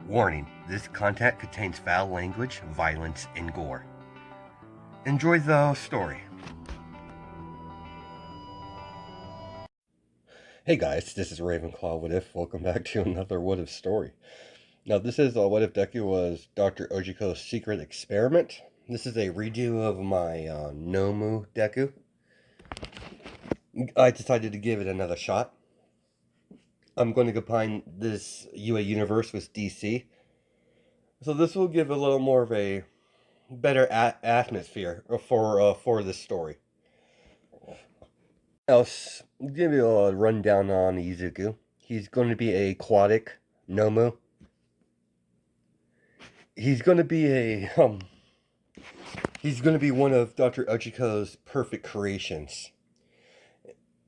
Warning, this content contains foul language, violence, and gore. Enjoy the story. Hey guys, this is Ravenclaw What If. Welcome back to another What If story. Now this is What If Deku was Dr. Ujiko's secret experiment. This is a redo of my Nomu Deku. I decided to give it another shot. I'm going to combine this UA universe with DC. So this will give a little more of a better atmosphere for this story. I'll give you a rundown on Izuku. He's going to be a aquatic Nomu. He's going to be he's going to be one of Dr. Ujiko's perfect creations.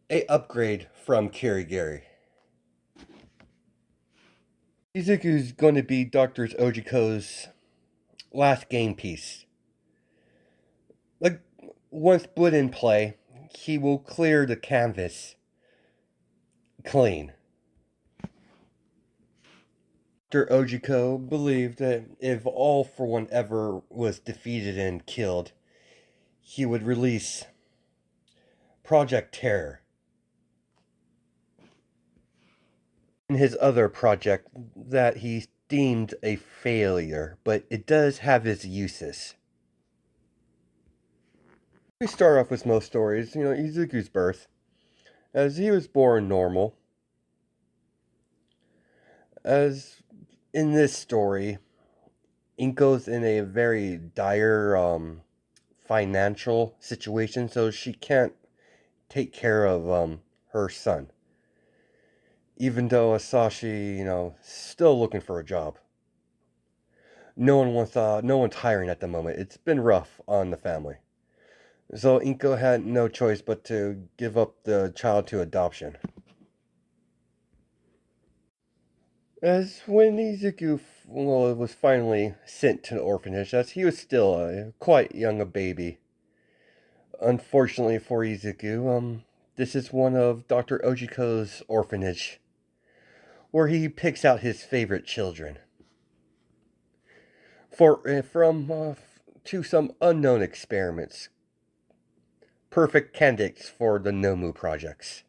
A upgrade from Kirigiri. Izuku's going to be Dr. Ujiko's last game piece. Like, once put in play, he will clear the canvas clean. Dr. Ujiko believed that if All for One ever was defeated and killed, he would release Project Terror. In his other project that he deemed a failure, but it does have its uses. We start off with most stories, Izuku's birth. As he was born normal. As in this story, Inko's in a very dire financial situation, so she can't take care of her son. Even though Asashi, still looking for a job. No one's hiring at the moment. It's been rough on the family. So Inko had no choice but to give up the child to adoption. As when Izuku was finally sent to the orphanage, as he was still quite young a baby. Unfortunately for Izuku, this is one of Dr. Ujiko's orphanage, where he picks out his favorite children. To some unknown experiments. Perfect candidates for the Nomu projects.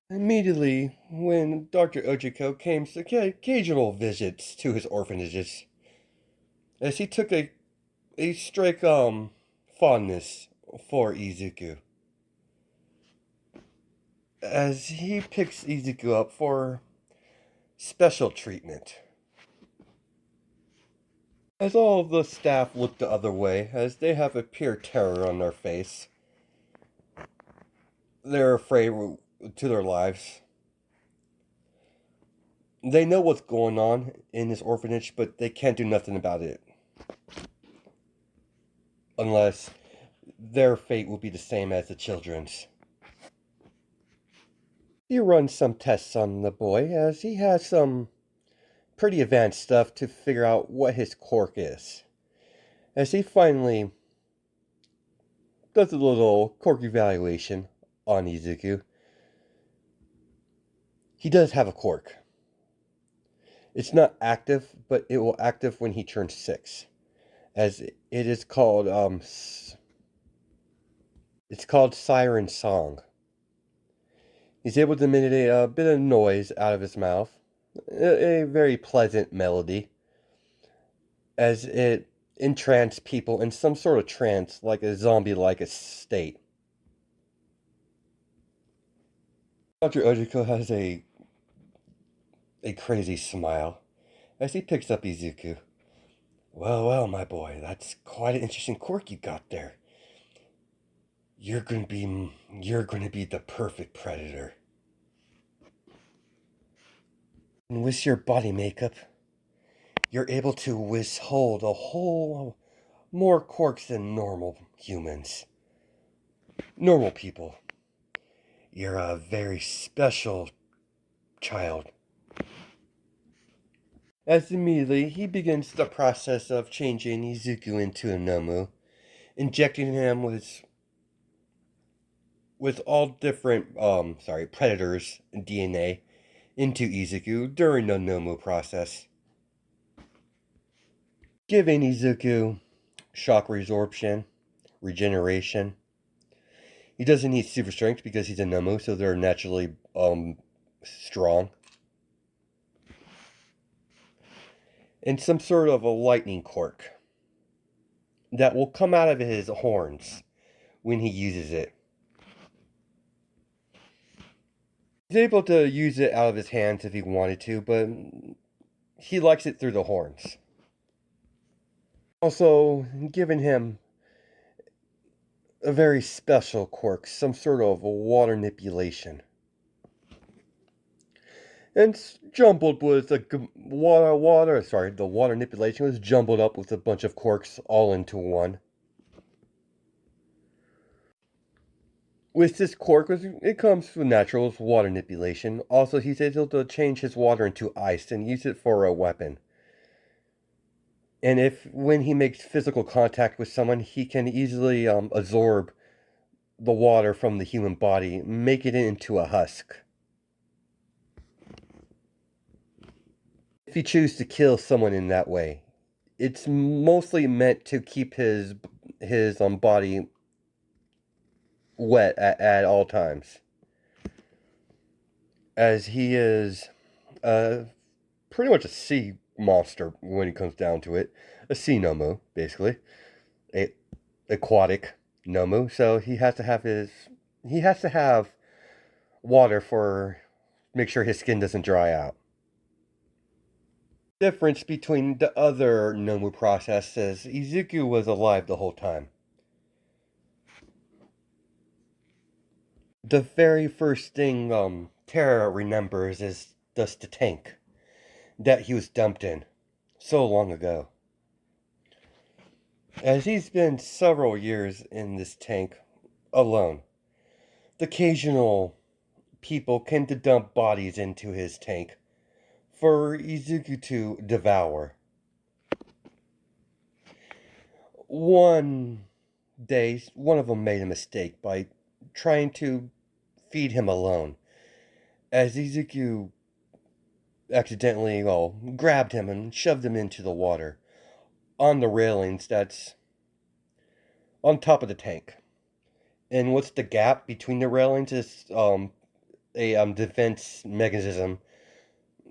Immediately, when Dr. Ujiko came to occasional visits to his orphanages, as he took a strike fondness for Izuku. As he picks Izuku up for special treatment. As all of the staff look the other way, as they have a pure terror on their face. They're afraid to their lives. They know what's going on in this orphanage, but they can't do nothing about it. Unless their fate will be the same as the children's. He runs some tests on the boy, as he has some pretty advanced stuff to figure out what his quirk is. As he finally does a little quirk evaluation on Izuku, he does have a quirk. It's not active, but it will active when he turns 6. As it is called, it's called Siren Song. He's able to emit a bit of noise out of his mouth. A very pleasant melody. As it entranced people in some sort of trance, like a zombie-like state. Dr. Ujiko has a crazy smile as he picks up Izuku. Well, my boy, that's quite an interesting quirk you got there. You're gonna be the perfect predator. And with your body makeup, you're able to withhold a whole more quirks than normal humans. Normal people. You're a very special child. As immediately he begins the process of changing Izuku into a Nomu, injecting him with all different predators DNA into Izuku during the Nomu process, giving Izuku shock resorption, regeneration. He doesn't need super strength because he's a Nomu, so they're naturally strong. And some sort of a lightning quirk that will come out of his horns when he uses it. He's able to use it out of his hands if he wanted to, but he likes it through the horns. Also, giving him a very special quirk, some sort of water manipulation. And jumbled with the the water manipulation was jumbled up with a bunch of quirks all into one. With this quirk, it comes with natural water manipulation. Also, he's able to change his water into ice and use it for a weapon. And when he makes physical contact with someone, he can easily absorb the water from the human body, make it into a husk. If he chooses to kill someone in that way, it's mostly meant to keep his body wet at all times, as he is pretty much a sea monster when it comes down to it, a sea Nomu basically, a aquatic Nomu. So he has to have water for make sure his skin doesn't dry out. Difference between the other Nomu process is Izuku was alive the whole time. The very first thing Terra remembers is just the tank that he was dumped in so long ago. As he's been several years in this tank alone, the occasional people came to dump bodies into his tank for Izuku to devour. One day, one of them made a mistake by trying to feed him alone, as Izuku accidentally, grabbed him and shoved him into the water on the railings that's on top of the tank. And what's the gap between the railings is a defense mechanism.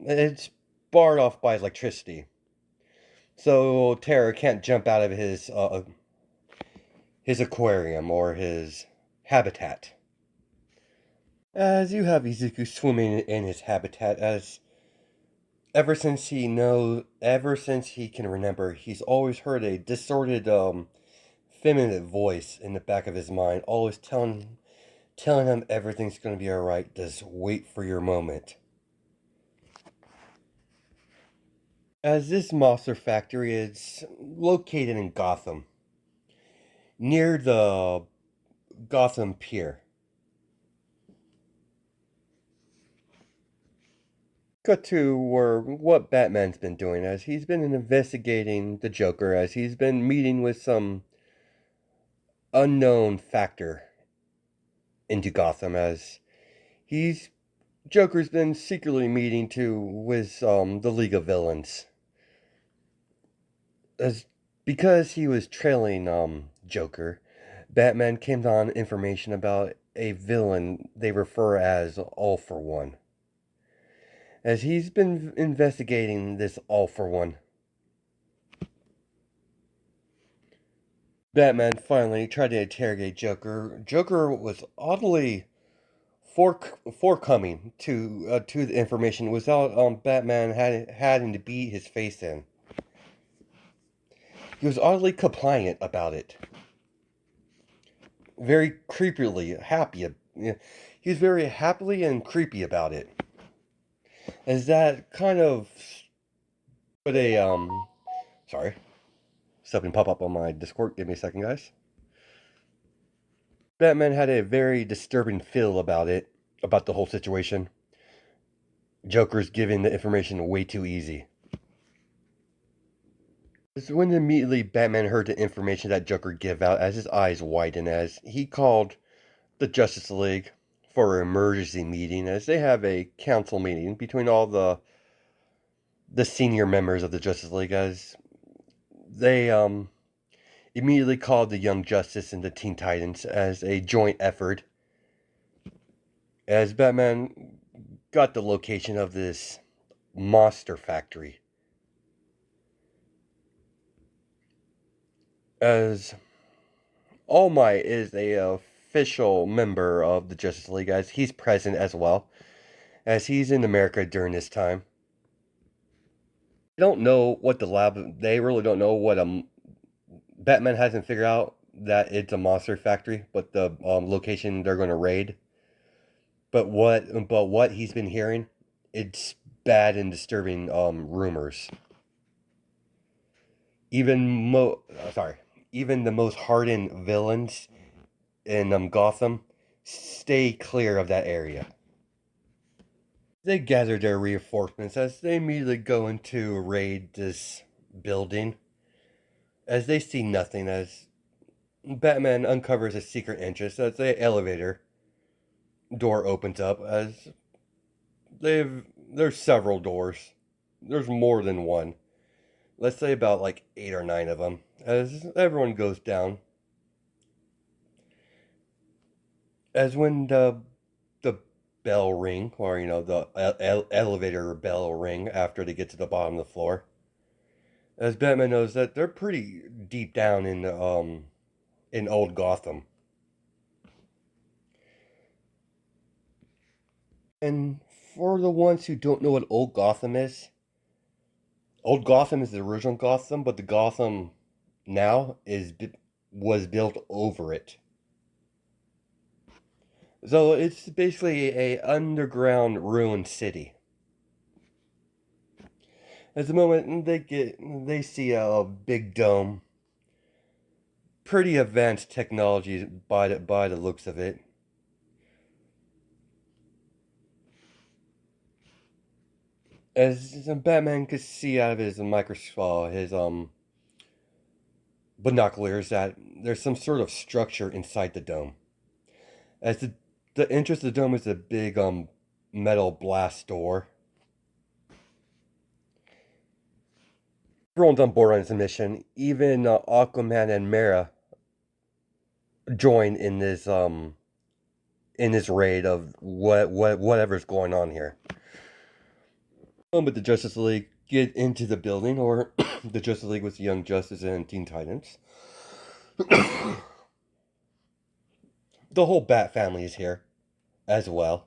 It's barred off by electricity, so Terra can't jump out of his aquarium or his habitat. As you have Izuku swimming in his habitat, as ever since he can remember, he's always heard a distorted, feminine voice in the back of his mind, always telling him everything's gonna be alright, just wait for your moment. As this monster factory is located in Gotham, near the Gotham Pier. Cut to what Batman's been doing, as he's been investigating the Joker, as he's been meeting with some unknown factor into Gotham, as he's Joker's been secretly meeting with the League of Villains, as because he was trailing Joker. Batman came on information about a villain they refer as All for One. As he's been investigating this All for One, Batman finally tried to interrogate Joker. Joker was oddly forthcoming to the information without Batman having to beat his face in. He was oddly compliant about it. Very creepily happy. He was very happily and creepy about it. As that kind of put a sorry, something pop up on my Discord. Give me a second, guys. Batman had a very disturbing feel about the whole situation. Joker's giving the information way too easy. It's when immediately Batman heard the information that Joker gave out, as his eyes widened, as he called the Justice League for an emergency meeting as they have a council meeting between all the senior members of the Justice League as they immediately called the Young Justice and the Teen Titans as a joint effort as Batman got the location of this monster factory. As All Might is a official member of the Justice League as he's present as well as he's in America during this time. They don't know what the lab. They really don't know what Batman hasn't figured out that it's a monster factory, but the location they're going to raid. But what he's been hearing, it's bad and disturbing rumors. Even even the most hardened villains in Gotham stay clear of that area. They gather their reinforcements as they immediately go into raid this building. As they see nothing, as Batman uncovers a secret entrance as the elevator door opens up, as there's several doors. There's more than one. Let's say about like 8 or 9 of them. As everyone goes down. As when the bell ring, or the elevator bell ring after they get to the bottom of the floor. As Batman knows that they're pretty deep down in old Gotham. And for the ones who don't know what old Gotham is the original Gotham, but the Gotham now was built over it. So it's basically a underground ruined city. At the moment they see a big dome, pretty advanced technology by the looks of it. As Batman could see out of his microscope, his binoculars, that there's some sort of structure inside the dome. As the entrance of the dome is a big metal blast door. Everyone's on board on this mission. Even Aquaman and Mera join in this raid of whatever's going on here. But the Justice League get into the building, or the Justice League with Young Justice and Teen Titans. The whole Bat family is here as well,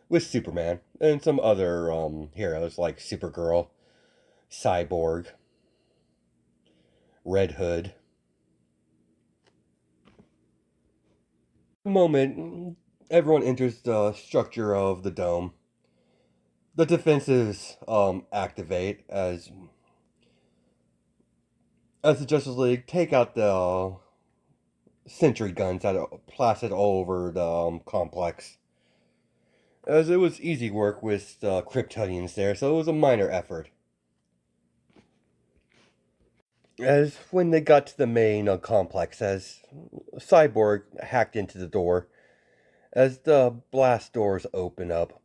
with Superman and some other heroes like Supergirl, Cyborg, Red Hood. The moment everyone enters the structure of the dome, the defenses activate as the Justice League take out the sentry guns that are plastered all over the complex. As it was easy work with the Kryptonians there, so it was a minor effort. As when they got to the main complex, as Cyborg hacked into the door, as the blast doors open up,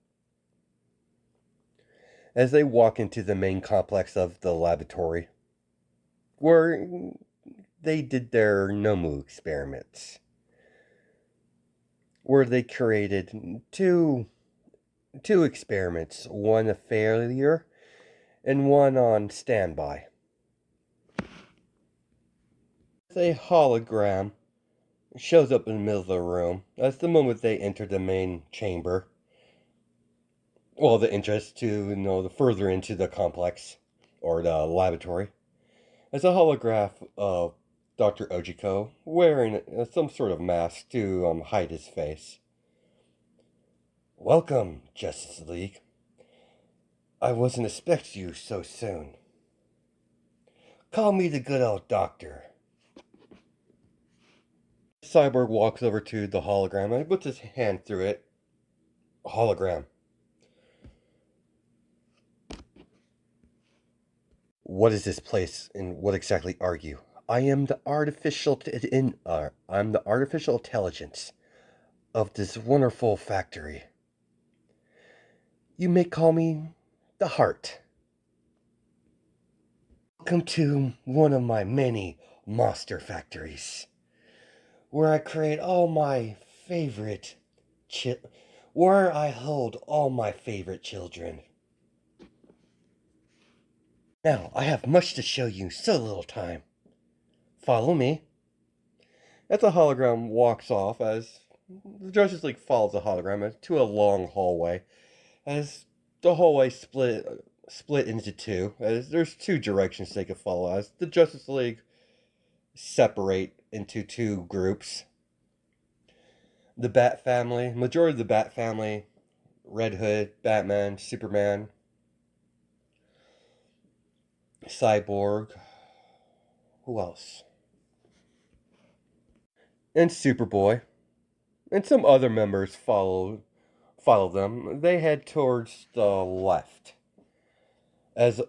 as they walk into the main complex of the laboratory, where they did their Nomu experiments, where they created two experiments, one a failure and one on standby. A hologram shows up in the middle of the room. That's the moment they enter the main chamber. Well, the entrance to, the further into the complex, or the laboratory. As a holograph of Dr. Ujiko, wearing some sort of mask to hide his face. Welcome, Justice League. I wasn't expecting you so soon. Call me the good old doctor. Cyborg walks over to the hologram and puts his hand through it. Hologram. What is this place, and what exactly are you? I'm the artificial intelligence. of this wonderful factory. You may call me the Heart. Welcome to one of my many monster factories, where I create all my favorite where I hold all my favorite children. Now, I have much to show you, so little time. Follow me. As the hologram walks off, as the Justice League follows the hologram to a long hallway, as the hallway split into two, as there's two directions they could follow, as the Justice League separate into two groups. The Bat Family, majority of the Bat Family, Red Hood, Batman, Superman, Cyborg, who else? And Superboy, and some other members follow them. They head towards the left, as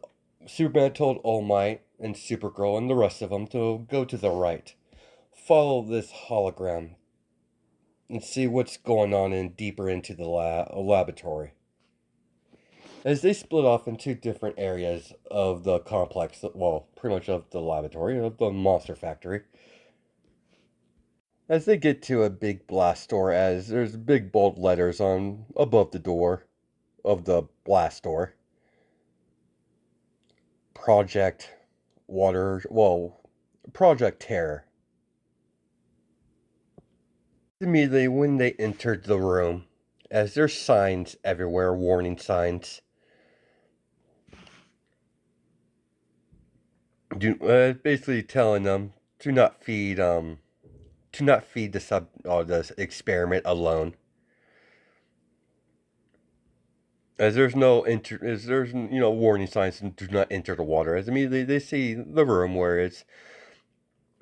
Superman told All Might and Supergirl and the rest of them to go to the right. Follow this hologram and see what's going on deeper into the laboratory. As they split off into different areas of the complex, well, pretty much of the laboratory, of the monster factory. As they get to a big blast door, as there's big bold letters on above the door of the blast door. Project Project Terror. Immediately when they entered the room, as there's signs everywhere, warning signs. Basically telling them to not feed this experiment alone. As there's warning signs and do not enter the water. As immediately they see the room where it's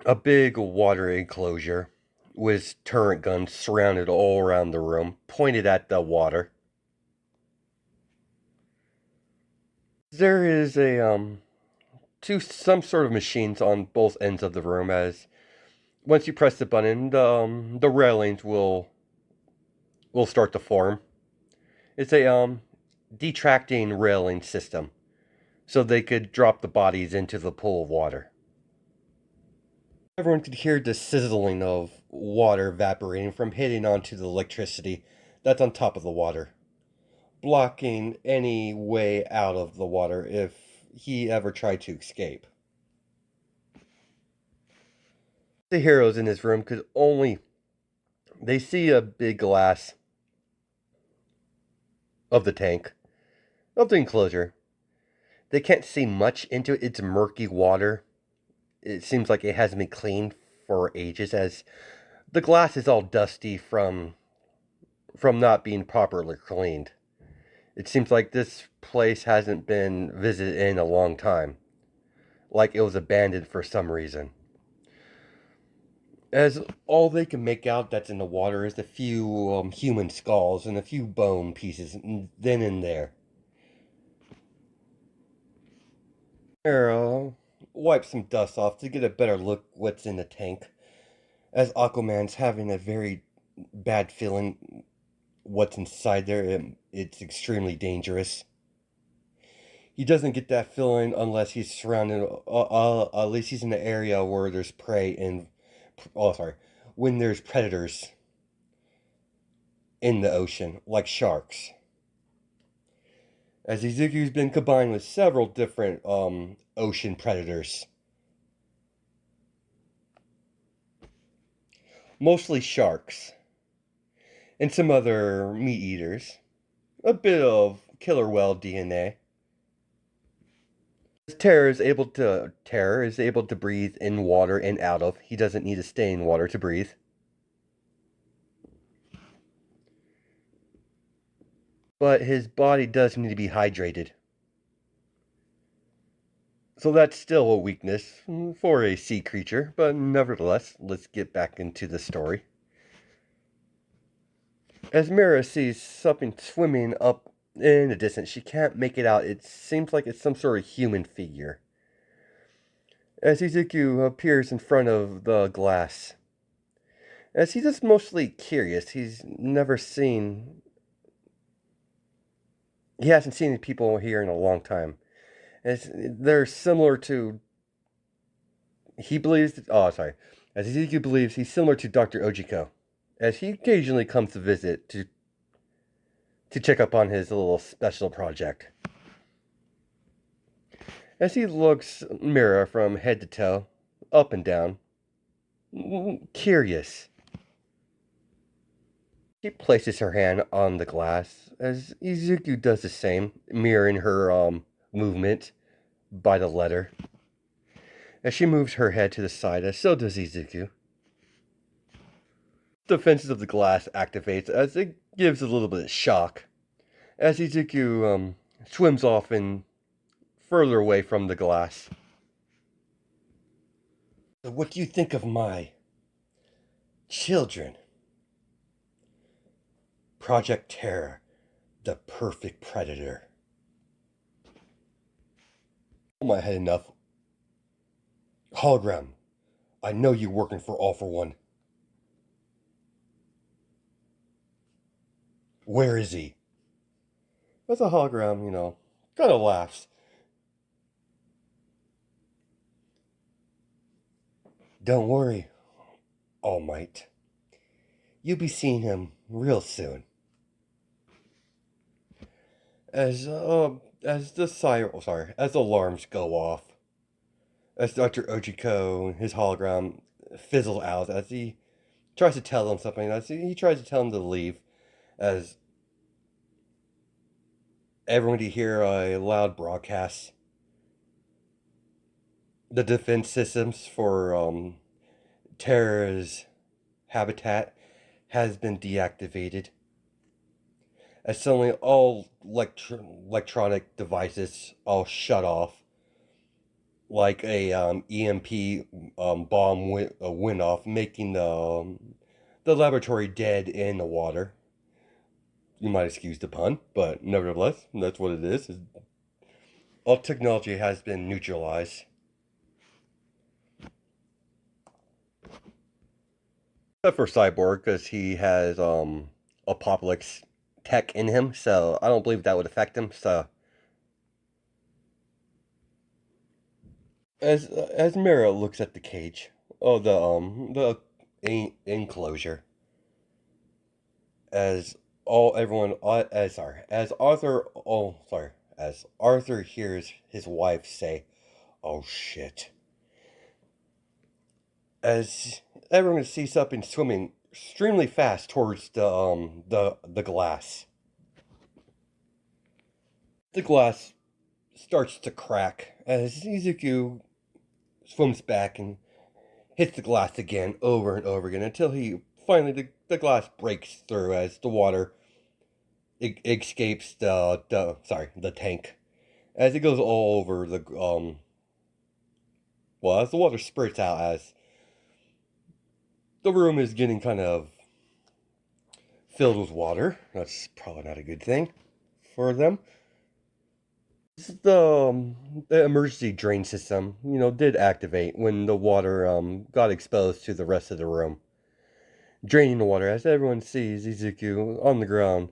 a big water enclosure with turret guns surrounded all around the room, pointed at the water. There is some sort of machines on both ends of the room. As once you press the button, the railings will start to form. It's a detracting railing system, so they could drop the bodies into the pool of water. Everyone could hear the sizzling of water evaporating from hitting onto the electricity that's on top of the water, blocking any way out of the water if he ever tried to escape. The heroes in this room could only they see a big glass of the tank, of the enclosure. They can't see much into it. It's murky water. It seems like it hasn't been cleaned for ages, as the glass is all dusty from not being properly cleaned. It seems like this place hasn't been visited in a long time, like it was abandoned for some reason. As all they can make out that's in the water is a few human skulls and a few bone pieces, then and there. Arrow wipes some dust off to get a better look what's in the tank, as Aquaman's having a very bad feeling what's inside there. It's extremely dangerous. He doesn't get that feeling unless he's surrounded, at least he's in an area where there's prey and, when there's predators in the ocean, like sharks. As Izuku's been combined with several different ocean predators. Mostly sharks. And some other meat eaters. A bit of killer whale DNA. Terror is able to breathe in water and out of. He doesn't need to stay in water to breathe. But his body does need to be hydrated. So that's still a weakness for a sea creature, but nevertheless, let's get back into the story. As Mira sees something swimming up in the distance, she can't make it out. It seems like it's some sort of human figure. As Izuku appears in front of the glass, as he's just mostly curious. He hasn't seen people here in a long time. They're similar to, he believes, oh, sorry, as Izuku believes he's similar to Dr. Ujiko, as he occasionally comes to visit to check up on his little special project. As he looks Mira from head to toe, up and down, curious. She places her hand on the glass as Izuku does the same, mirroring her movement by the letter. As she moves her head to the side, as so does Izuku. The defenses of the glass activates as it gives a little bit of shock. As Izuku swims off and further away from the glass. So what do you think of my children? Project Terror, the perfect predator. Oh, my head enough. Hologram, I know you're working for All for One. Where is he? That's a hologram, kind of laughs. Don't worry, All Might. You'll be seeing him real soon. As as alarms go off, as Dr. Ojiko, his hologram, fizzles out as he tries to tell him something. As he tries to tell him to leave, as everyone to hear a loud broadcast. The defense systems for Terra's habitat has been deactivated. As suddenly all electronic devices all shut off, like a EMP bomb went off, making the laboratory dead in the water. You might excuse the pun, but nevertheless, that's what it is. All technology has been neutralized. Except for Cyborg, because he has Apocalypse tech in him, so I don't believe that would affect him. So as Mira looks at the cage, oh the enclosure, as all everyone as sorry as Arthur oh sorry as Arthur hears his wife say, "Oh shit," as everyone sees something swimming extremely fast towards the glass. The glass starts to crack as Izuku swims back and hits the glass again over and over again until he finally the glass breaks through as the water escapes the tank as it goes all over the as the water spurts out as the room is getting kind of filled with water. That's probably not a good thing for them. The emergency drain system, did activate when the water got exposed to the rest of the room, draining the water as everyone sees Izuku on the ground.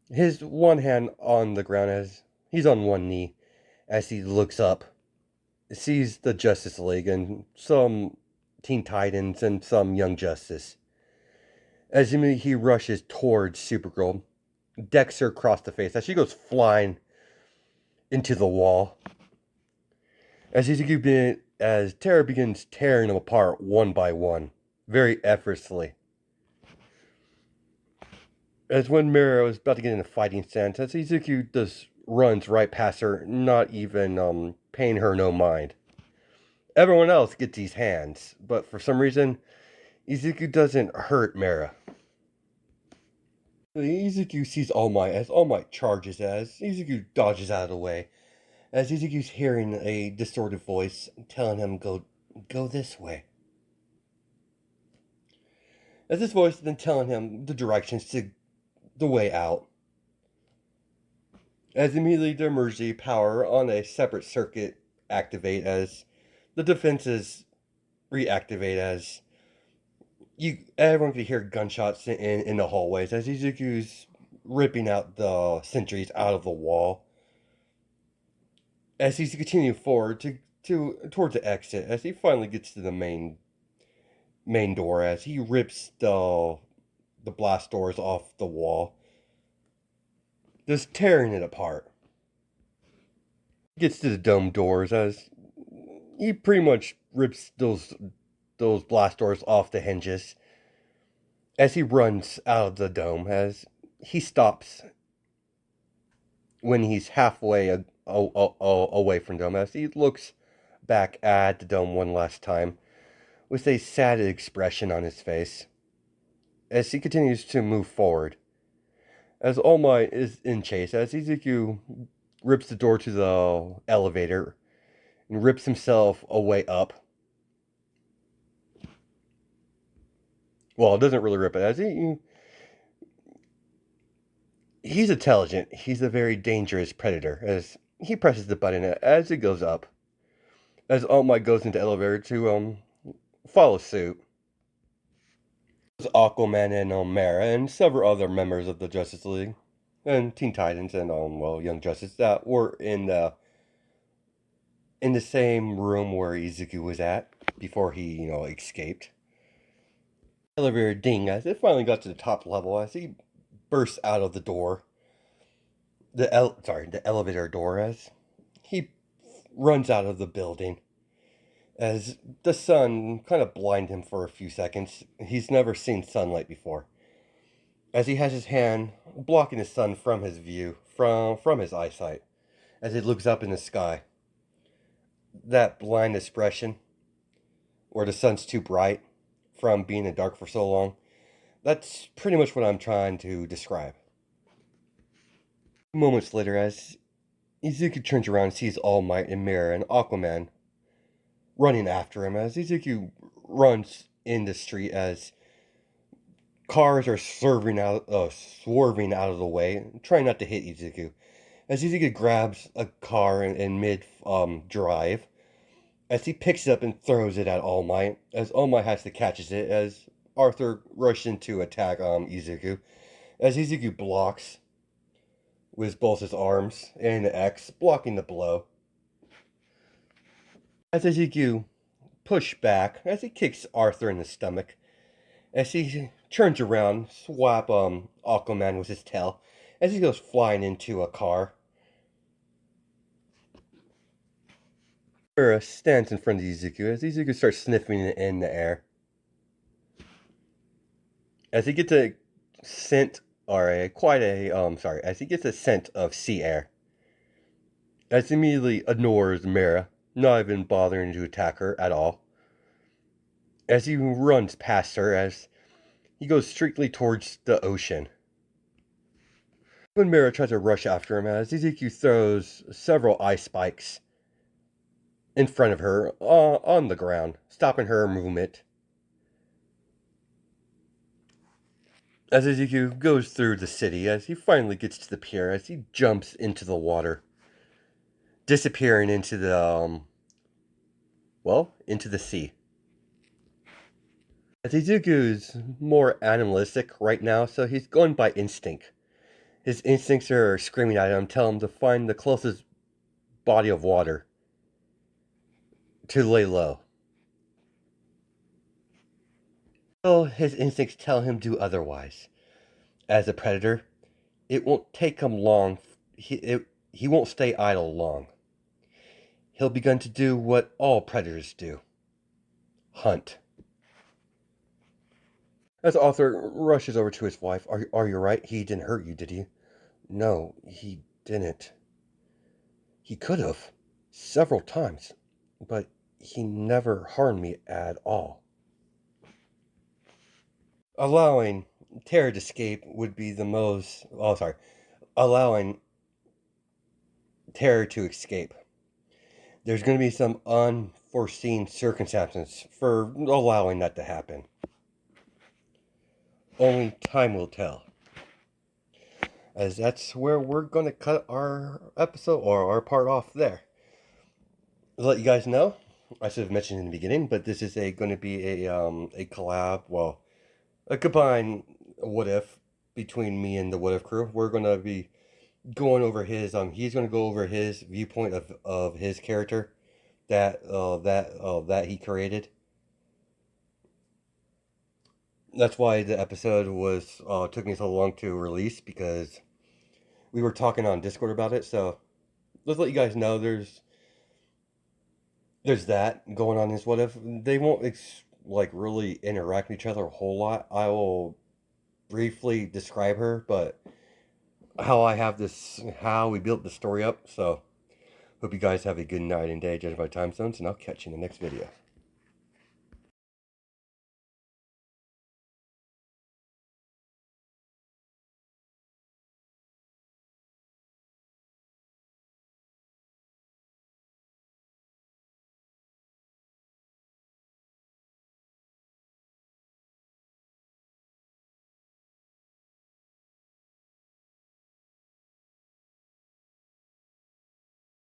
His one hand on the ground as he's on one knee as he looks up, sees the Justice League and some Teen Titans and some Young Justice. As he rushes towards Supergirl, decks her across the face as she goes flying into the wall. As Terra begins tearing them apart one by one, very effortlessly. As when Mira was about to get in a fighting stance, as Izuku just runs right past her, not even paying her no mind. Everyone else gets these hands, but for some reason, Izuku doesn't hurt Mira. Izuku sees All Might as All Might charges as Izuku dodges out of the way. As Izuku's hearing a distorted voice telling him go this way. As this voice is then telling him the directions to the way out. As immediately the emergency power on a separate circuit activate as the defenses reactivate as everyone could hear gunshots in the hallways as Izuku's ripping out the sentries out of the wall. As he's continuing forward towards the exit, as he finally gets to the main door, as he rips the blast doors off the wall, just tearing it apart. Gets to the dome doors as he pretty much rips those blast doors off the hinges as he runs out of the dome, as he stops when he's halfway away from dome, as he looks back at the dome one last time with a sad expression on his face as he continues to move forward. As All Might is in chase, as Izuku rips the door to the elevator and rips himself away up. Well, it doesn't really rip it, as he's intelligent. He's a very dangerous predator, as he presses the button as it goes up. As All Might goes into the elevator to follow suit. Aquaman and Mera and several other members of the Justice League and Teen Titans and Young Justice that were in the same room where Izuku was at before he escaped. Elevator ding as it finally got to the top level as he bursts out of the door. The elevator door as he runs out of the building. As the sun kind of blinded him for a few seconds. He's never seen sunlight before. As he has his hand blocking the sun from his view, from his eyesight, as he looks up in the sky. That blind expression, where the sun's too bright from being in the dark for so long, that's pretty much what I'm trying to describe. Moments later, as Izuku turns around and sees All Might and Mera and Aquaman running after him, as Izuku runs in the street as cars are swerving out of the way, trying not to hit Izuku. As Izuku grabs a car in mid drive, as he picks it up and throws it at All Might, as All Might has to catch it, as Arthur rushes in to attack Izuku, as Izuku blocks with both his arms and the X, blocking the blow. As Izuku pushes back, as he kicks Arthur in the stomach, as he turns around, swap Aquaman with his tail, as he goes flying into a car. Mera stands in front of Izuku as Izuku starts sniffing it in the air. As he gets a scent, as he gets a scent of sea air. As he immediately ignores Mera, not even bothering to attack her at all. As he runs past her, as he goes strictly towards the ocean. When Mera tries to rush after him, as Izuku throws several ice spikes in front of her on the ground, stopping her movement. As Izuku goes through the city, as he finally gets to the pier, as he jumps into the water, disappearing into the into the sea. As Izuku's more animalistic right now, so he's going by instinct. His instincts are screaming at him, telling him to find the closest body of water to lay low. Well, his instincts tell him to do otherwise. As a predator, it won't take him long. He won't stay idle long. He'll begin to do what all predators do. Hunt. As Arthur rushes over to his wife, are you right? He didn't hurt you, did he? No, he didn't. He could have. Several times. But he never harmed me at all. Allowing Terra to escape would be the most... Oh, sorry. Allowing Terra to escape. There's going to be some unforeseen circumstances for allowing that to happen. Only time will tell. As that's where we're going to cut our episode or our part off there. To let you guys know, I should have mentioned in the beginning, but this is going to be a collab. Well, a combined what if between me and the what if crew. We're gonna be going over his he's gonna go over his viewpoint of his character that he created. That's why the episode was took me so long to release, because we were talking on Discord about it. So let's let you guys know there's that going on in this what if. They won't like really interact with each other a whole lot. I will briefly describe her, but how we built the story up. So hope you guys have a good night and day, judging by time zones, and I'll catch you in the next video.